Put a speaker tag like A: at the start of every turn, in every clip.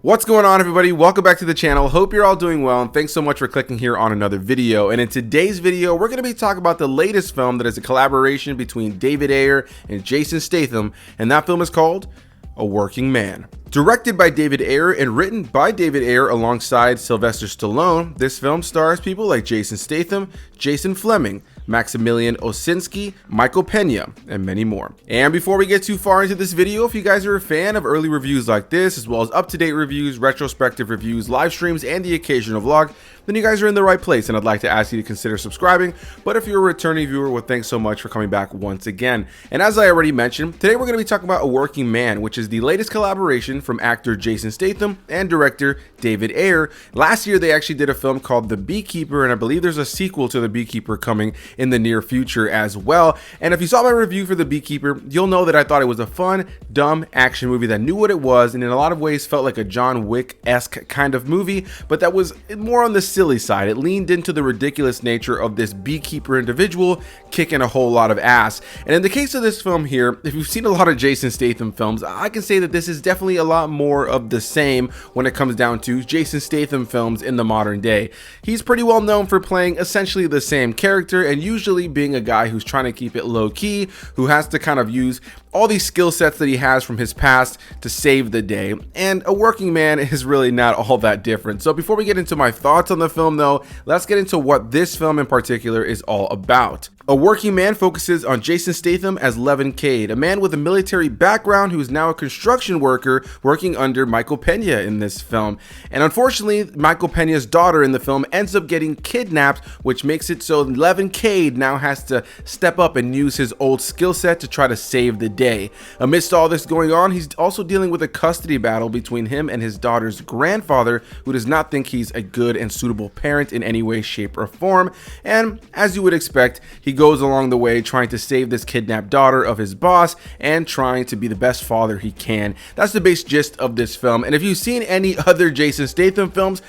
A: What's going on, everybody? Welcome back to the channel. Hope you're all doing well, and thanks so much for clicking here on another video. And in today's video, we're going to be talking about the latest film that is a collaboration between David Ayer and Jason Statham, and that film is called A Working Man. Directed by David Ayer and written by David Ayer alongside Sylvester Stallone, this film stars people like Jason Statham, Jason Flemyng, Maximilian Osinski, Michael Peña, and many more. And before we get too far into this video, if you guys are a fan of early reviews like this, as well as up-to-date reviews, retrospective reviews, live streams, and the occasional vlog, then you guys are in the right place, and I'd like to ask you to consider subscribing. But if you're a returning viewer, well, thanks so much for coming back once again. And as I already mentioned, today we're going to be talking about A Working Man, which is the latest collaboration from actor Jason Statham and director David Ayer. Last year, they actually did a film called The Beekeeper, and I believe there's a sequel to The Beekeeper coming in the near future as well. And if you saw my review for The Beekeeper, you'll know that I thought it was a fun, dumb action movie that knew what it was, and in a lot of ways felt like a John Wick-esque kind of movie, but that was more on the silly side. It leaned into the ridiculous nature of this beekeeper individual kicking a whole lot of ass. And in the case of this film here, if you've seen a lot of Jason Statham films, I can say that this is definitely a lot more of the same when it comes down to Jason Statham films in the modern day. He's pretty well known for playing essentially the same character and usually being a guy who's trying to keep it low key, who has to kind of use all these skill sets that he has from his past to save the day. And A Working Man is really not all that different. So before we get into my thoughts on the film though, let's get into what this film in particular is all about. A Working Man focuses on Jason Statham as Levin Cade, a man with a military background who is now a construction worker working under Michael Peña in this film. And unfortunately, Michael Peña's daughter in the film ends up getting kidnapped, which makes it so Levin Cade now has to step up and use his old skill set to try to save the day. Amidst all this going on, he's also dealing with a custody battle between him and his daughter's grandfather, who does not think he's a good and suitable parent in any way, shape, or form. And as you would expect, he goes along the way trying to save this kidnapped daughter of his boss and trying to be the best father he can. That's the base gist of this film. And if you've seen any other Jason Statham films,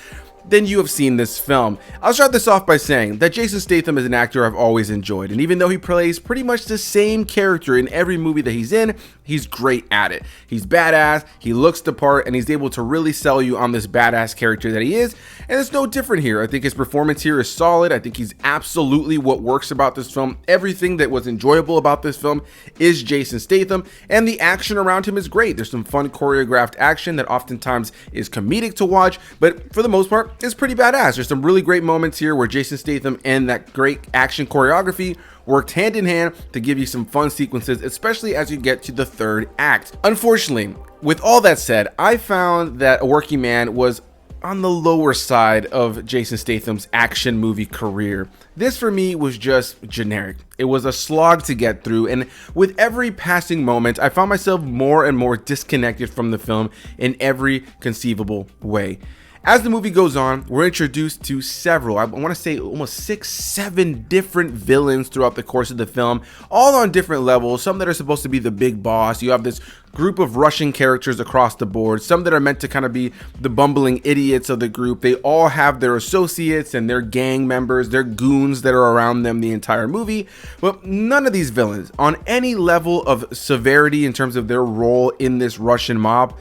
A: then you have seen this film. I'll start this off by saying that Jason Statham is an actor I've always enjoyed, and even though he plays pretty much the same character in every movie that he's in, he's great at it. He's badass, he looks the part, and he's able to really sell you on this badass character that he is, and it's no different here. I think his performance here is solid. I think he's absolutely what works about this film. Everything that was enjoyable about this film is Jason Statham, and the action around him is great. There's some fun choreographed action that oftentimes is comedic to watch, but for the most part, it's pretty badass. There's some really great moments here where Jason Statham and that great action choreography worked hand in hand to give you some fun sequences, especially as you get to the third act. Unfortunately, with all that said, I found that A Working Man was on the lower side of Jason Statham's action movie career. This for me was just generic. It was a slog to get through, and with every passing moment, I found myself more and more disconnected from the film in every conceivable way. As the movie goes on, we're introduced to several, I want to say almost 6, 7 different villains throughout the course of the film, all on different levels. Some that are supposed to be the big boss. You have this group of Russian characters across the board, some that are meant to kind of be the bumbling idiots of the group. They all have their associates and their gang members, their goons that are around them the entire movie. But none of these villains, on any level of severity in terms of their role in this Russian mob,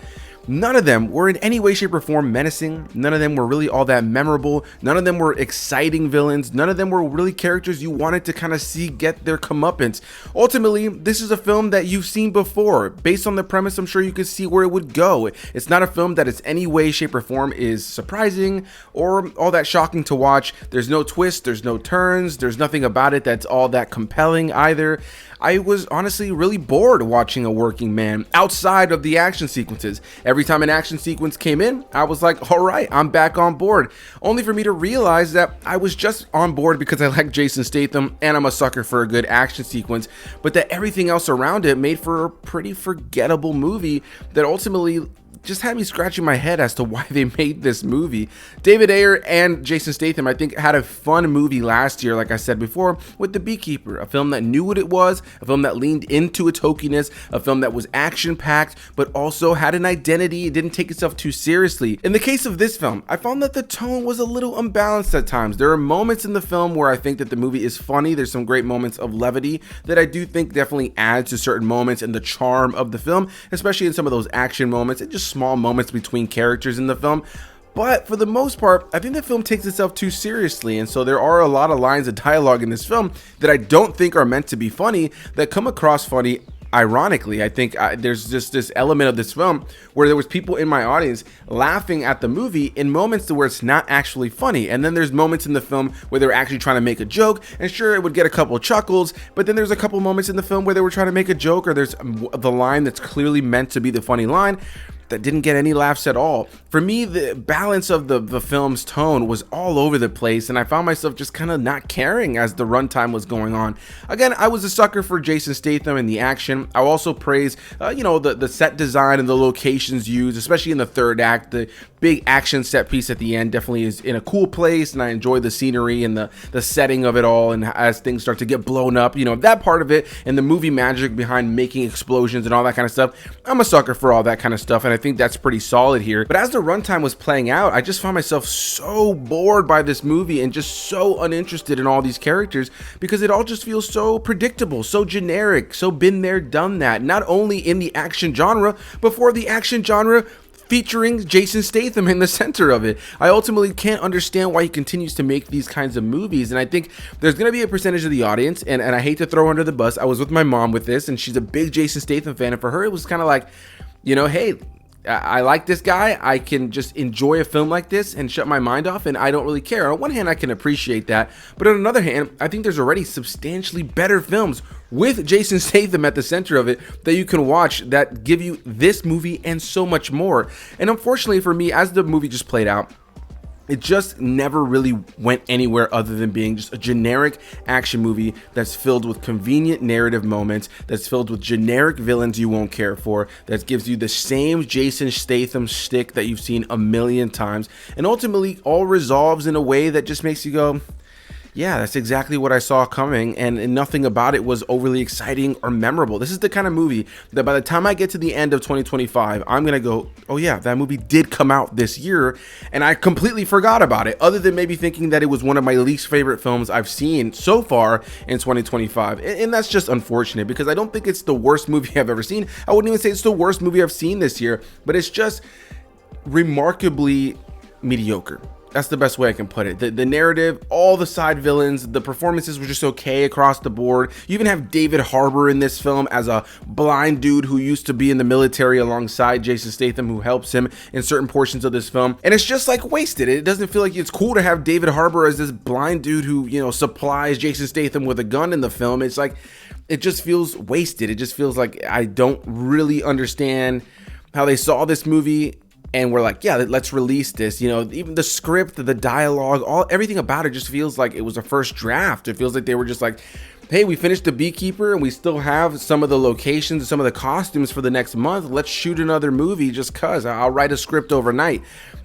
A: none of them were in any way, shape, or form menacing. None of them were really all that memorable. None of them were exciting villains. None of them were really characters you wanted to kind of see get their comeuppance. Ultimately, this is a film that you've seen before. Based on the premise, I'm sure you could see where it would go. It's not a film that in any way, shape, or form is surprising or all that shocking to watch. There's no twists, there's no turns, there's nothing about it that's all that compelling either. I was honestly really bored watching A Working Man outside of the action sequences. Every time an action sequence came in, I was like, all right, I'm back on board. Only for me to realize that I was just on board because I like Jason Statham and I'm a sucker for a good action sequence, but that everything else around it made for a pretty forgettable movie that ultimately just had me scratching my head as to why they made this movie. David Ayer and Jason Statham, I think, had a fun movie last year, like I said before, with The Beekeeper, a film that knew what it was, a film that leaned into its hokiness, a film that was action-packed, but also had an identity. It didn't take itself too seriously. In the case of this film, I found that the tone was a little unbalanced at times. There are moments in the film where I think that the movie is funny. There's some great moments of levity that I do think definitely add to certain moments and the charm of the film, especially in some of those action moments. It just just small moments between characters in the film. But for the most part, I think the film takes itself too seriously, and so there are a lot of lines of dialogue in this film that I don't think are meant to be funny that come across funny. Ironically, I think there's just this element of this film where there was people in my audience laughing at the movie in moments where it's not actually funny, and then there's moments in the film where they're actually trying to make a joke, and sure, it would get a couple of chuckles, but then there's a couple moments in the film where they were trying to make a joke, or there's the line that's clearly meant to be the funny line that didn't get any laughs at all. For me, the balance of the film's tone was all over the place, and I found myself just kind of not caring as the runtime was going on. Again, I was a sucker for Jason Statham and the action. I also praise, the set design and the locations used, especially in the third act. The big action set piece at the end definitely is in a cool place, and I enjoy the scenery and the setting of it all, and as things start to get blown up, that part of it, and the movie magic behind making explosions and all that kind of stuff. I'm a sucker for all that kind of stuff, and I think that's pretty solid here. But as the runtime was playing out, I just found myself so bored by this movie and just so uninterested in all these characters, because it all just feels so predictable, so generic, so been there, done that, not only in the action genre, but for the action genre featuring Jason Statham in the center of it. I ultimately can't understand why he continues to make these kinds of movies, and I think there's going to be a percentage of the audience, and I hate to throw her under the bus. I was with my mom with this, and she's a big Jason Statham fan, and for her it was kind of like, hey, I like this guy, I can just enjoy a film like this and shut my mind off, and I don't really care. On one hand, I can appreciate that, but on another hand, I think there's already substantially better films with Jason Statham at the center of it that you can watch that give you this movie and so much more. And unfortunately for me, as the movie just played out, it just never really went anywhere other than being just a generic action movie that's filled with convenient narrative moments, that's filled with generic villains you won't care for, that gives you the same Jason Statham shtick that you've seen a million times, and ultimately all resolves in a way that just makes you go, yeah, that's exactly what I saw coming, and nothing about it was overly exciting or memorable. This is the kind of movie that by the time I get to the end of 2025, I'm gonna go, oh yeah, that movie did come out this year, and I completely forgot about it, other than maybe thinking that it was one of my least favorite films I've seen so far in 2025. And that's just unfortunate, because I don't think it's the worst movie I've ever seen. I wouldn't even say it's the worst movie I've seen this year, but it's just remarkably mediocre. That's the best way I can put it. The narrative, all the side villains, the performances were just okay across the board. You even have David Harbour in this film as a blind dude who used to be in the military alongside Jason Statham, who helps him in certain portions of this film. And it's just like wasted. It doesn't feel like it's cool to have David Harbour as this blind dude who, supplies Jason Statham with a gun in the film. It's like, it just feels wasted. It just feels like I don't really understand how they saw this movie and we're like, yeah, let's release this. Even the script, the dialogue, everything about it just feels like it was a first draft. It feels like they were just like, hey, we finished The Beekeeper and we still have some of the locations and some of the costumes for the next month. Let's shoot another movie just cause I'll write a script overnight.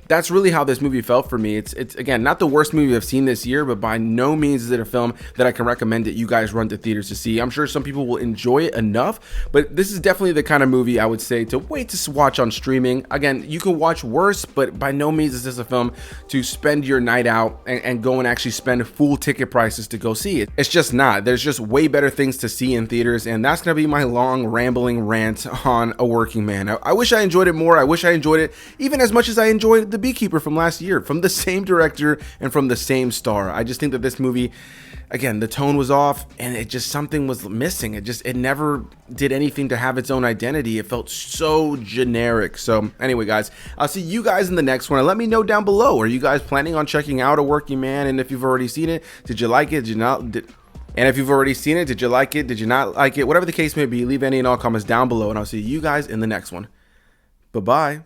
A: That's really how this movie felt for me. It's again, not the worst movie I've seen this year, but by no means is it a film that I can recommend that you guys run to theaters to see. I'm sure some people will enjoy it enough, but this is definitely the kind of movie I would say to wait to watch on streaming. Again, you can watch worse, but by no means is this a film to spend your night out and go and actually spend full ticket prices to go see it. It's just not. There's just way better things to see in theaters, and that's going to be my long rambling rant on A Working Man. I wish I enjoyed it more. I wish I enjoyed it even as much as I enjoyed The Beekeeper from last year, from the same director and from the same star. I just think that this movie, again, the tone was off and it just, something was missing. It never did anything to have its own identity. It felt so generic. So anyway, guys, I'll see you guys in the next one, and let me know down below, are you guys planning on checking out A Working Man? And if you've already seen it, did you like it? Did you not? And if you've already seen it, did you like it? Did you not like it? Whatever the case may be, leave any and all comments down below, and I'll see you guys in the next one. Bye-bye.